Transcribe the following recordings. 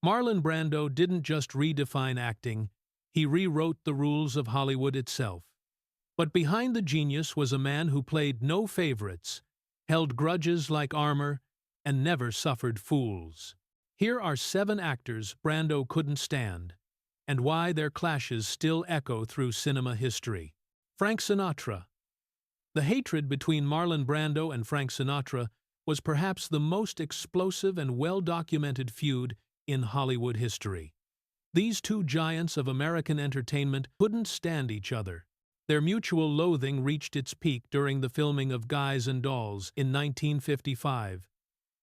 Marlon Brando didn't just redefine acting, he rewrote the rules of Hollywood itself. But behind the genius was a man who played no favorites, held grudges like armor, and never suffered fools. Here are 7 actors Brando couldn't stand, and why their clashes still echo through cinema history. Frank Sinatra. The hatred between Marlon Brando and Frank Sinatra was perhaps the most explosive and well-documented feud in Hollywood history. These two giants of American entertainment couldn't stand each other. Their mutual loathing reached its peak during the filming of Guys and Dolls in 1955,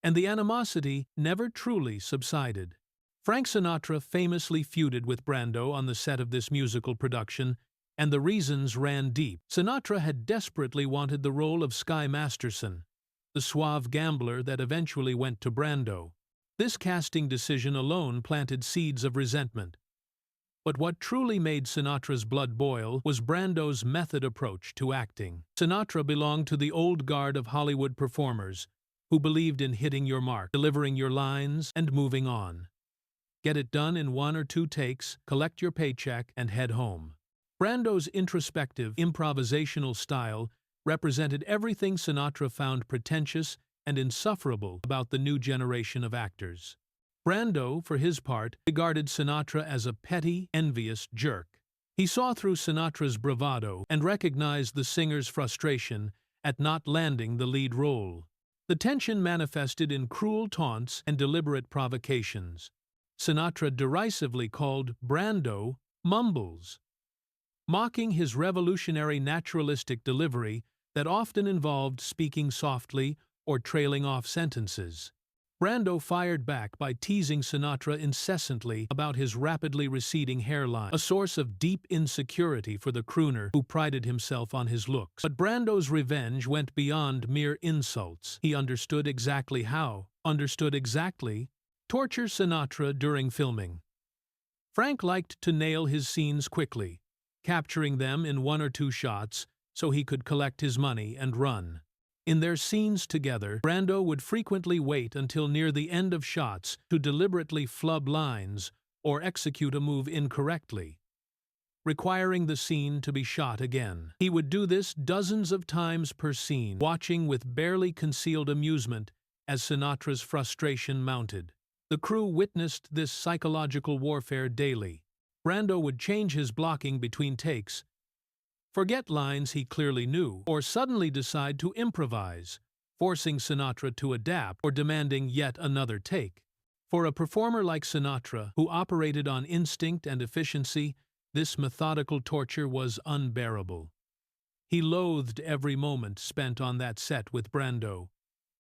and the animosity never truly subsided. Frank Sinatra famously feuded with Brando on the set of this musical production, and the reasons ran deep. Sinatra had desperately wanted the role of Sky Masterson, the suave gambler that eventually went to Brando. This casting decision alone planted seeds of resentment. But what truly made Sinatra's blood boil was Brando's method approach to acting. Sinatra belonged to the old guard of Hollywood performers who believed in hitting your mark, delivering your lines, and moving on. Get it done in 1 or 2 takes, collect your paycheck, and head home. Brando's introspective, improvisational style represented everything Sinatra found pretentious and insufferable about the new generation of actors. Brando, for his part, regarded Sinatra as a petty, envious jerk. He saw through Sinatra's bravado and recognized the singer's frustration at not landing the lead role. The tension manifested in cruel taunts and deliberate provocations. Sinatra derisively called Brando "mumbles," mocking his revolutionary naturalistic delivery that often involved speaking softly or trailing off sentences. Brando fired back by teasing Sinatra incessantly about his rapidly receding hairline, a source of deep insecurity for the crooner who prided himself on his looks. But Brando's revenge went beyond mere insults. He understood exactly how, torture Sinatra during filming. Frank liked to nail his scenes quickly, capturing them in 1 or 2 shots so he could collect his money and run. In their scenes together, Brando would frequently wait until near the end of shots to deliberately flub lines or execute a move incorrectly, requiring the scene to be shot again. He would do this dozens of times per scene, watching with barely concealed amusement as Sinatra's frustration mounted. The crew witnessed this psychological warfare daily. Brando would change his blocking between takes, forget lines he clearly knew, or suddenly decide to improvise, forcing Sinatra to adapt or demanding yet another take. For a performer like Sinatra, who operated on instinct and efficiency, this methodical torture was unbearable. He loathed every moment spent on that set with Brando,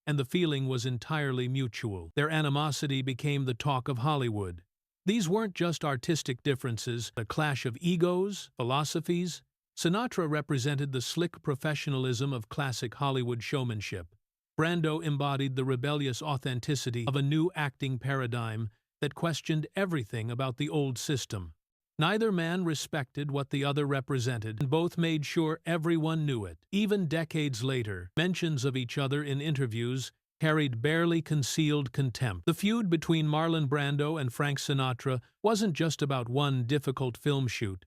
and the feeling was entirely mutual. Their animosity became the talk of Hollywood. These weren't just artistic differences, a clash of egos, philosophies. Sinatra represented the slick professionalism of classic Hollywood showmanship. Brando embodied the rebellious authenticity of a new acting paradigm that questioned everything about the old system. Neither man respected what the other represented, and both made sure everyone knew it. Even decades later, mentions of each other in interviews carried barely concealed contempt. The feud between Marlon Brando and Frank Sinatra wasn't just about one difficult film shoot.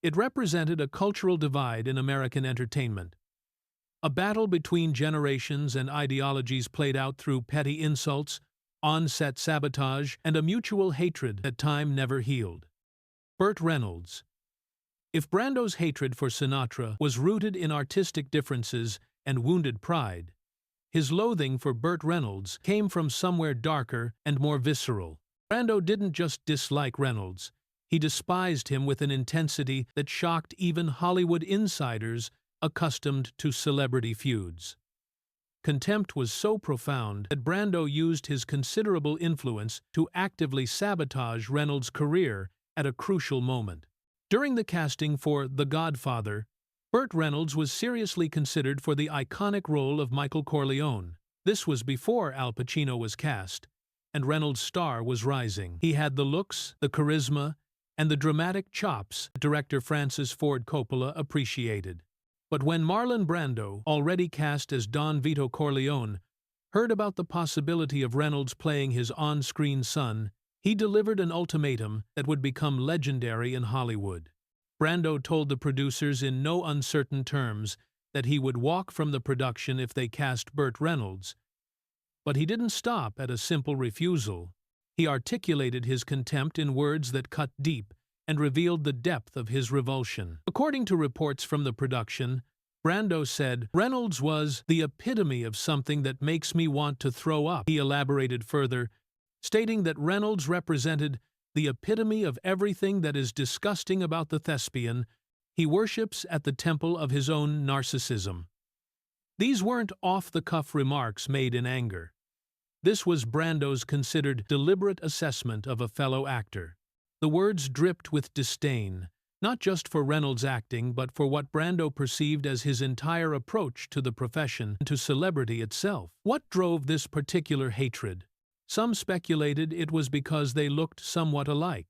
It represented a cultural divide in American entertainment. A battle between generations and ideologies played out through petty insults, on-set sabotage, and a mutual hatred that time never healed. Burt Reynolds. If Brando's hatred for Sinatra was rooted in artistic differences and wounded pride, his loathing for Burt Reynolds came from somewhere darker and more visceral. Brando didn't just dislike Reynolds. He despised him with an intensity that shocked even Hollywood insiders accustomed to celebrity feuds. Contempt was so profound that Brando used his considerable influence to actively sabotage Reynolds' career at a crucial moment. During the casting for The Godfather, Burt Reynolds was seriously considered for the iconic role of Michael Corleone. This was before Al Pacino was cast, and Reynolds' star was rising. He had the looks, the charisma, and the dramatic chops director Francis Ford Coppola appreciated. But when Marlon Brando, already cast as Don Vito Corleone, heard about the possibility of Reynolds playing his on-screen son, He delivered an ultimatum that would become legendary in Hollywood. Brando told the producers in no uncertain terms that he would walk from the production if they cast Burt Reynolds. But he didn't stop at a simple refusal. He articulated his contempt in words that cut deep and revealed the depth of his revulsion. According to reports from the production, Brando said, "Reynolds was the epitome of something that makes me want to throw up." He elaborated further, stating that Reynolds represented the epitome of everything that is disgusting about the thespian he worships at the temple of his own narcissism. These weren't off-the-cuff remarks made in anger. This was Brando's considered deliberate assessment of a fellow actor. The words dripped with disdain, not just for Reynolds' acting, but for what Brando perceived as his entire approach to the profession and to celebrity itself. What drove this particular hatred? Some speculated it was because they looked somewhat alike.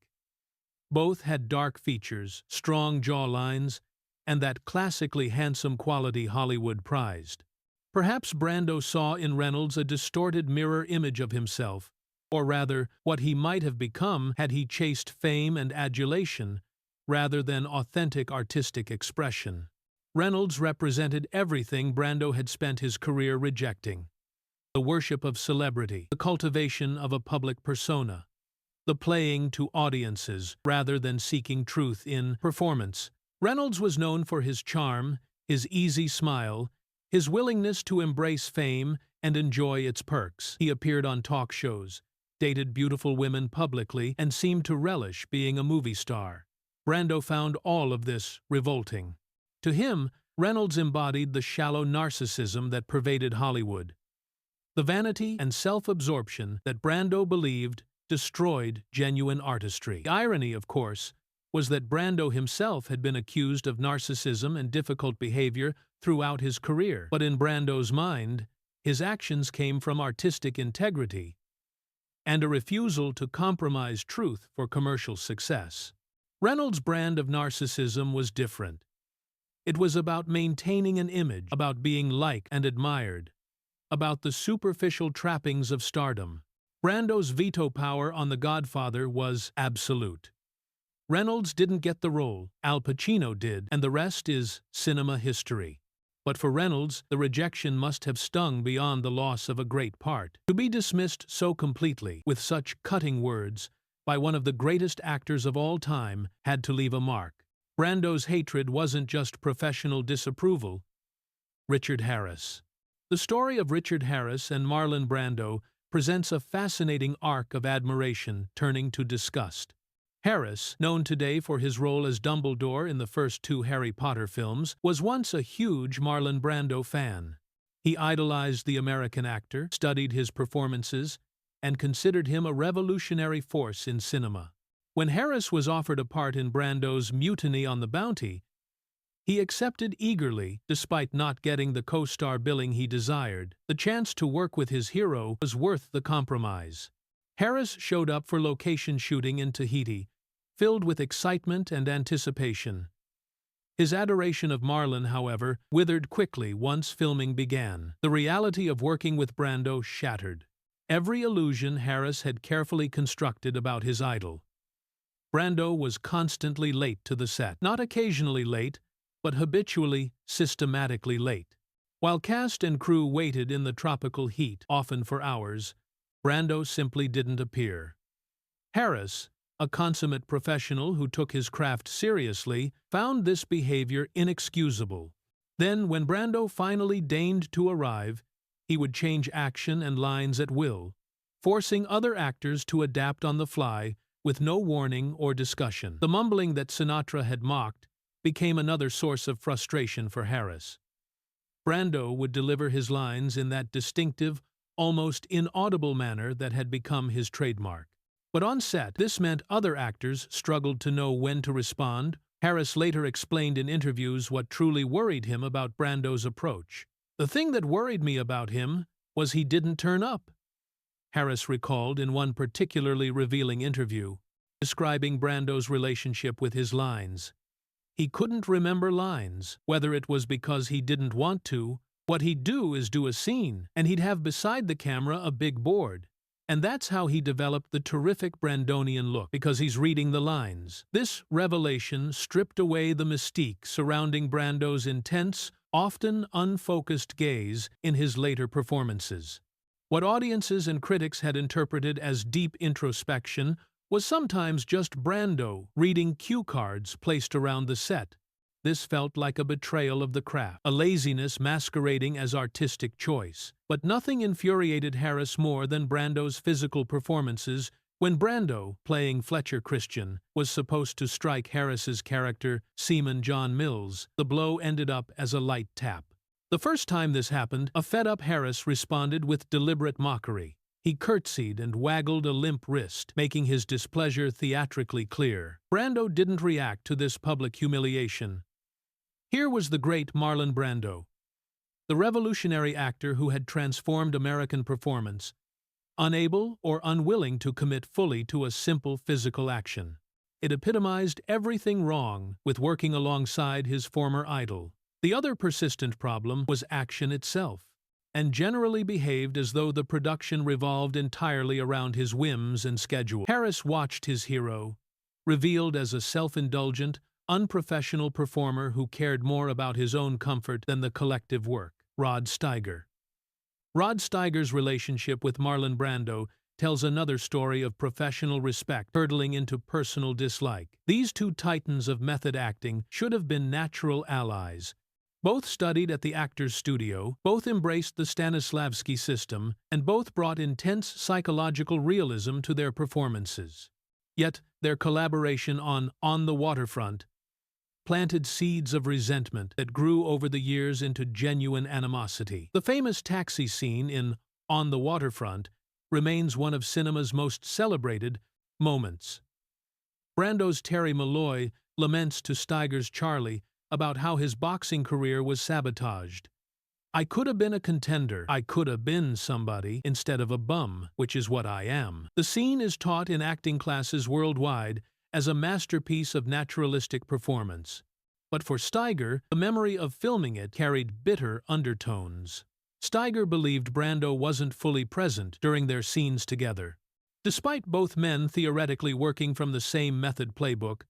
Both had dark features, strong jawlines, and that classically handsome quality Hollywood prized. Perhaps Brando saw in Reynolds a distorted mirror image of himself, or rather, what he might have become had he chased fame and adulation rather than authentic artistic expression. Reynolds represented everything Brando had spent his career rejecting: the worship of celebrity, the cultivation of a public persona, the playing to audiences rather than seeking truth in performance. Reynolds was known for his charm, his easy smile, his willingness to embrace fame and enjoy its perks. He appeared on talk shows, dated beautiful women publicly, and seemed to relish being a movie star. Brando found all of this revolting. To him, Reynolds embodied the shallow narcissism that pervaded Hollywood. The vanity and self-absorption that Brando believed destroyed genuine artistry. The irony, of course, was that Brando himself had been accused of narcissism and difficult behavior throughout his career. But in Brando's mind, his actions came from artistic integrity and a refusal to compromise truth for commercial success. Reynolds' brand of narcissism was different. It was about maintaining an image, about being liked and admired, about the superficial trappings of stardom. Brando's veto power on The Godfather was absolute. Reynolds didn't get the role, Al Pacino did, and the rest is cinema history. But for Reynolds, the rejection must have stung beyond the loss of a great part. To be dismissed so completely, with such cutting words, by one of the greatest actors of all time had to leave a mark. Brando's hatred wasn't just professional disapproval. Richard Harris. The story of Richard Harris and Marlon Brando presents a fascinating arc of admiration turning to disgust. Harris, known today for his role as Dumbledore in the first two Harry Potter films, was once a huge Marlon Brando fan. He idolized the American actor, studied his performances, and considered him a revolutionary force in cinema. When Harris was offered a part in Brando's Mutiny on the Bounty, he accepted eagerly, despite not getting the co-star billing he desired. The chance to work with his hero was worth the compromise. Harris showed up for location shooting in Tahiti, filled with excitement and anticipation. His adoration of Marlon, however, withered quickly once filming began. The reality of working with Brando shattered every illusion Harris had carefully constructed about his idol. Brando was constantly late to the set. Not occasionally late, but habitually, systematically late. While cast and crew waited in the tropical heat, often for hours, Brando simply didn't appear. Harris, a consummate professional who took his craft seriously, found this behavior inexcusable. Then, when Brando finally deigned to arrive, he would change action and lines at will, forcing other actors to adapt on the fly with no warning or discussion. The mumbling that Sinatra had mocked became another source of frustration for Harris. Brando would deliver his lines in that distinctive, almost inaudible manner that had become his trademark. But on set, this meant other actors struggled to know when to respond. Harris later explained in interviews what truly worried him about Brando's approach. "The thing that worried me about him was he didn't turn up," Harris recalled in one particularly revealing interview, describing Brando's relationship with his lines. He couldn't remember lines, whether it was because he didn't want to. What he'd do is do a scene, and he'd have beside the camera a big board, And that's how he developed the terrific Brandonian look, because he's reading the lines. This revelation stripped away the mystique surrounding Brando's intense, often unfocused gaze in his later performances. What audiences and critics had interpreted as deep introspection was sometimes just Brando reading cue cards placed around the set. This felt like a betrayal of the craft, a laziness masquerading as artistic choice. But nothing infuriated Harris more than Brando's physical performances. When Brando, playing Fletcher Christian, was supposed to strike Harris's character, Seaman John Mills, the blow ended up as a light tap. The first time this happened, a fed-up Harris responded with deliberate mockery. He curtsied and waggled a limp wrist, making his displeasure theatrically clear. Brando didn't react to this public humiliation. Here was the great Marlon Brando, the revolutionary actor who had transformed American performance, unable or unwilling to commit fully to a simple physical action. It epitomized everything wrong with working alongside his former idol. The other persistent problem was action itself, and generally behaved as though the production revolved entirely around his whims and schedule. Harris watched his hero, revealed as a self-indulgent, unprofessional performer who cared more about his own comfort than the collective work. Rod Steiger. Rod Steiger's relationship with Marlon Brando tells another story of professional respect hurtling into personal dislike. These two titans of method acting should have been natural allies. Both studied at the Actors Studio, both embraced the Stanislavski system, and both brought intense psychological realism to their performances. Yet, their collaboration on the Waterfront planted seeds of resentment that grew over the years into genuine animosity. The famous taxi scene in On the Waterfront remains one of cinema's most celebrated moments. Brando's Terry Malloy laments to Steiger's Charlie about how his boxing career was sabotaged. "I could have been a contender. I could have been somebody instead of a bum, which is what I am." The scene is taught in acting classes worldwide as a masterpiece of naturalistic performance. But for Steiger, the memory of filming it carried bitter undertones. Steiger believed Brando wasn't fully present during their scenes together. Despite both men theoretically working from the same method playbook,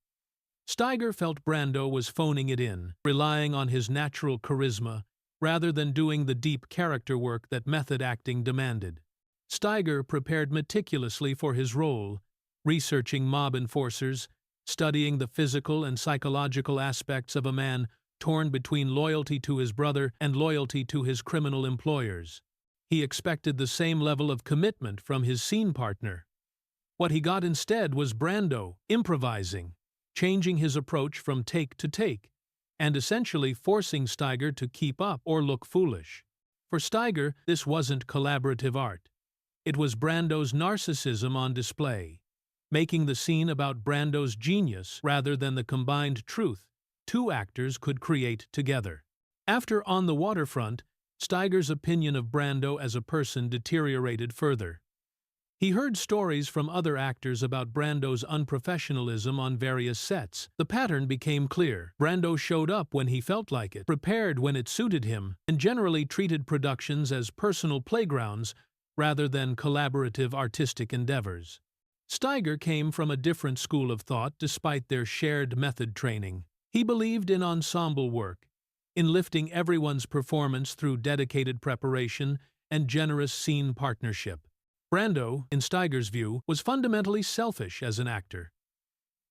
Steiger felt Brando was phoning it in, relying on his natural charisma rather than doing the deep character work that method acting demanded. Steiger prepared meticulously for his role, researching mob enforcers, studying the physical and psychological aspects of a man torn between loyalty to his brother and loyalty to his criminal employers. He expected the same level of commitment from his scene partner. What he got instead was Brando improvising, changing his approach from take to take, and essentially forcing Steiger to keep up or look foolish. For Steiger, this wasn't collaborative art. It was Brando's narcissism on display, making the scene about Brando's genius rather than the combined truth two actors could create together. After On the Waterfront, Steiger's opinion of Brando as a person deteriorated further. He heard stories from other actors about Brando's unprofessionalism on various sets. The pattern became clear. Brando showed up when he felt like it, prepared when it suited him, and generally treated productions as personal playgrounds rather than collaborative artistic endeavors. Steiger came from a different school of thought despite their shared method training. He believed in ensemble work, in lifting everyone's performance through dedicated preparation and generous scene partnership. Brando, in Steiger's view, was fundamentally selfish as an actor.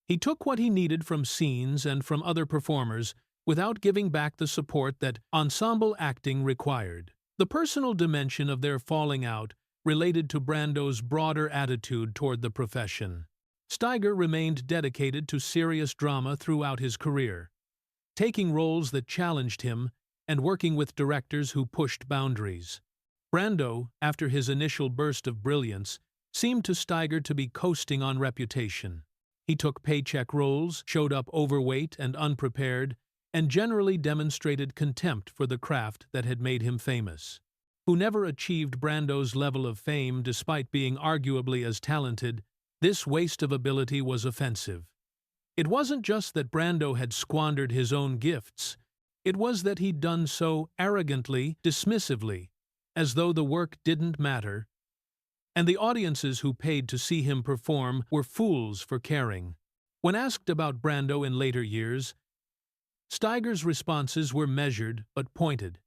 He took what he needed from scenes and from other performers without giving back the support that ensemble acting required. The personal dimension of their falling out related to Brando's broader attitude toward the profession. Steiger remained dedicated to serious drama throughout his career, taking roles that challenged him and working with directors who pushed boundaries. Brando, after his initial burst of brilliance, seemed to Steiger to be coasting on reputation. He took paycheck roles, showed up overweight and unprepared, and generally demonstrated contempt for the craft that had made him famous. Who never achieved Brando's level of fame despite being arguably as talented, this waste of ability was offensive. It wasn't just that Brando had squandered his own gifts, it was that he'd done so arrogantly, dismissively, as though the work didn't matter. and the audiences who paid to see him perform were fools for caring. When asked about Brando in later years, Steiger's responses were measured but pointed.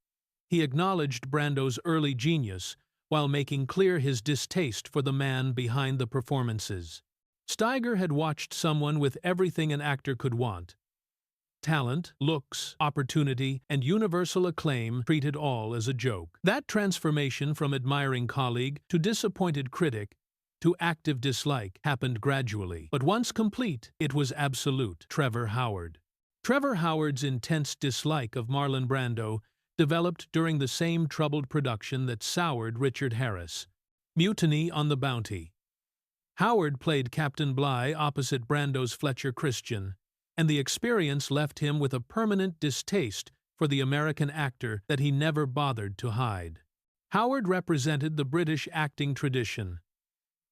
He acknowledged Brando's early genius while making clear his distaste for the man behind the performances. Steiger had watched someone with everything an actor could want: talent, looks, opportunity, and universal acclaim, treated all as a joke. That transformation from admiring colleague to disappointed critic to active dislike happened gradually, but once complete, it was absolute. Trevor Howard. Trevor Howard's intense dislike of Marlon Brando developed during the same troubled production that soured Richard Harris, Mutiny on the Bounty. Howard played Captain Bligh opposite Brando's Fletcher Christian, and the experience left him with a permanent distaste for the American actor that he never bothered to hide. Howard represented the British acting tradition: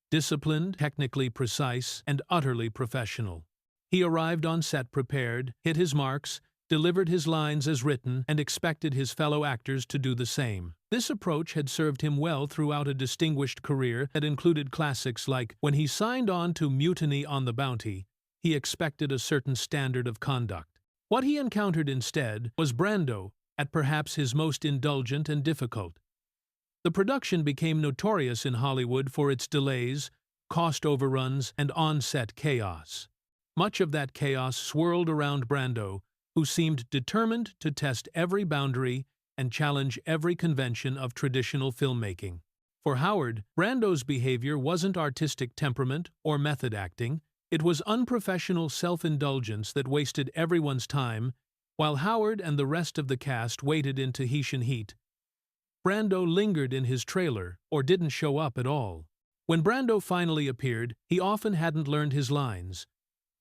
disciplined, technically precise, and utterly professional. He arrived on set prepared, hit his marks, delivered his lines as written, and expected his fellow actors to do the same. This approach had served him well throughout a distinguished career that included classics like when he signed on to Mutiny on the Bounty. He expected a certain standard of conduct. What he encountered instead was Brando at perhaps his most indulgent and difficult. The production became notorious in Hollywood for its delays, cost overruns, and on-set chaos. Much of that chaos swirled around Brando, who seemed determined to test every boundary and challenge every convention of traditional filmmaking. For Howard, Brando's behavior wasn't artistic temperament or method acting. It was unprofessional self-indulgence that wasted everyone's time. While Howard and the rest of the cast waited in Tahitian heat, Brando lingered in his trailer or didn't show up at all. When Brando finally appeared, he often hadn't learned his lines.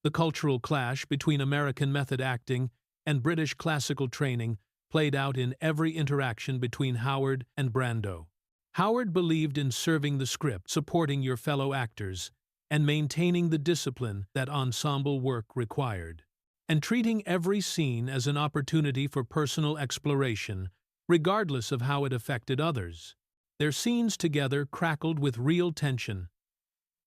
The cultural clash between American method acting and British classical training played out in every interaction between Howard and Brando. Howard believed in serving the script, supporting your fellow actors, and maintaining the discipline that ensemble work required, and treating every scene as an opportunity for personal exploration, regardless of how it affected others. Their scenes together crackled with real tension,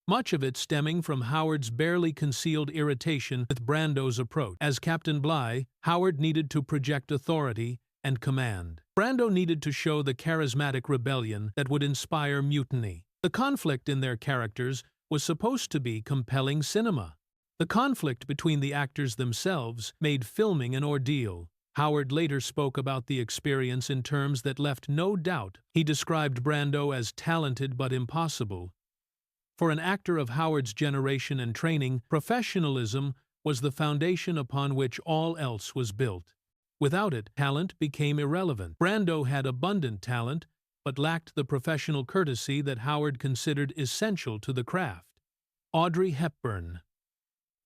much of it stemming from Howard's barely concealed irritation with Brando's approach. As Captain Bligh, Howard needed to project authority and command. Brando needed to show the charismatic rebellion that would inspire mutiny. The conflict in their characters was supposed to be compelling cinema. The conflict between the actors themselves made filming an ordeal. Howard later spoke about the experience in terms that left no doubt. He described Brando as talented but impossible. For an actor of Howard's generation and training, professionalism was the foundation upon which all else was built. Without it, talent became irrelevant. Brando had abundant talent, but lacked the professional courtesy that Howard considered essential to the craft. Audrey Hepburn.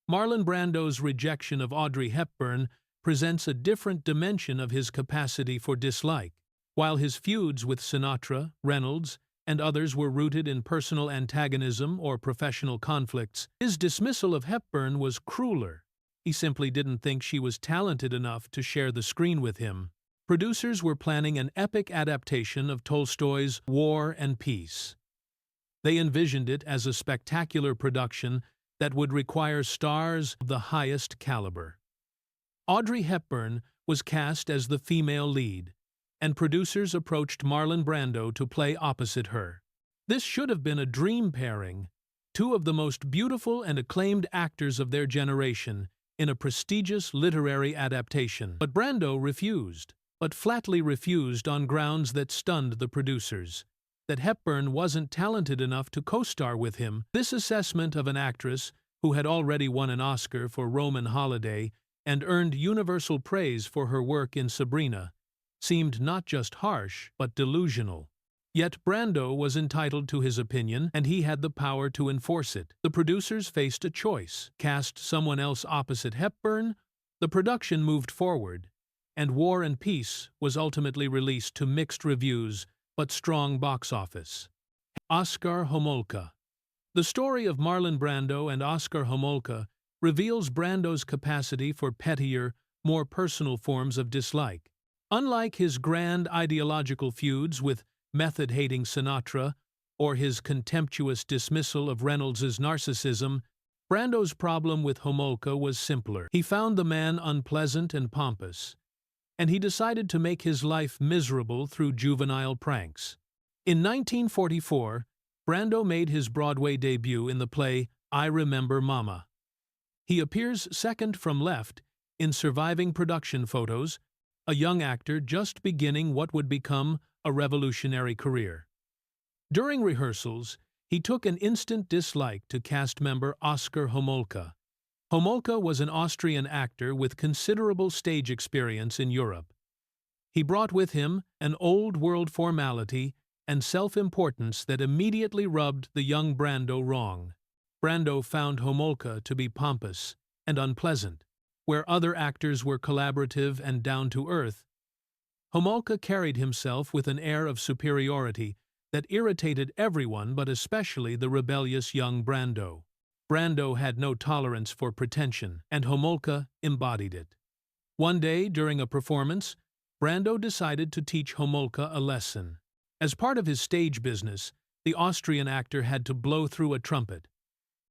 Marlon Brando's rejection of Audrey Hepburn presents a different dimension of his capacity for dislike. While his feuds with Sinatra, Reynolds, and others were rooted in personal antagonism or professional conflicts, his dismissal of Hepburn was crueler. He simply didn't think she was talented enough to share the screen with him. Producers were planning an epic adaptation of Tolstoy's War and Peace. They envisioned it as a spectacular production that would require stars of the highest caliber. Audrey Hepburn was cast as the female lead, and producers approached Marlon Brando to play opposite her. This should have been a dream pairing, two of the most beautiful and acclaimed actors of their generation in a prestigious literary adaptation. But Brando refused, but flatly refused on grounds that stunned the producers: that Hepburn wasn't talented enough to co-star with him. This assessment of an actress who had already won an Oscar for Roman Holiday and earned universal praise for her work in Sabrina seemed not just harsh, but delusional. Yet Brando was entitled to his opinion, and he had the power to enforce it. The producers faced a choice: cast someone else opposite Hepburn. The production moved forward, and War and Peace was ultimately released to mixed reviews but strong box office. Oscar Homolka. The story of Marlon Brando and Oscar Homolka reveals Brando's capacity for pettier, more personal forms of dislike. Unlike his grand ideological feuds with method-hating Sinatra or his contemptuous dismissal of Reynolds's narcissism, Brando's problem with Homolka was simpler. He found the man unpleasant and pompous, and he decided to make his life miserable through juvenile pranks. In 1944, Brando made his Broadway debut in the play I Remember Mama. He appears second from left in surviving production photos, a young actor just beginning what would become a revolutionary career. During rehearsals, he took an instant dislike to cast member Oscar Homolka. Homolka was an Austrian actor with considerable stage experience in Europe. He brought with him an old-world formality and self-importance that immediately rubbed the young Brando wrong. Brando found Homolka to be pompous and unpleasant. Where other actors were collaborative and down-to-earth, Homolka carried himself with an air of superiority that irritated everyone but especially the rebellious young Brando. Brando had no tolerance for pretension, and Homolka embodied it. One day, during a performance, Brando decided to teach Homolka a lesson. As part of his stage business, the Austrian actor had to blow through a trumpet.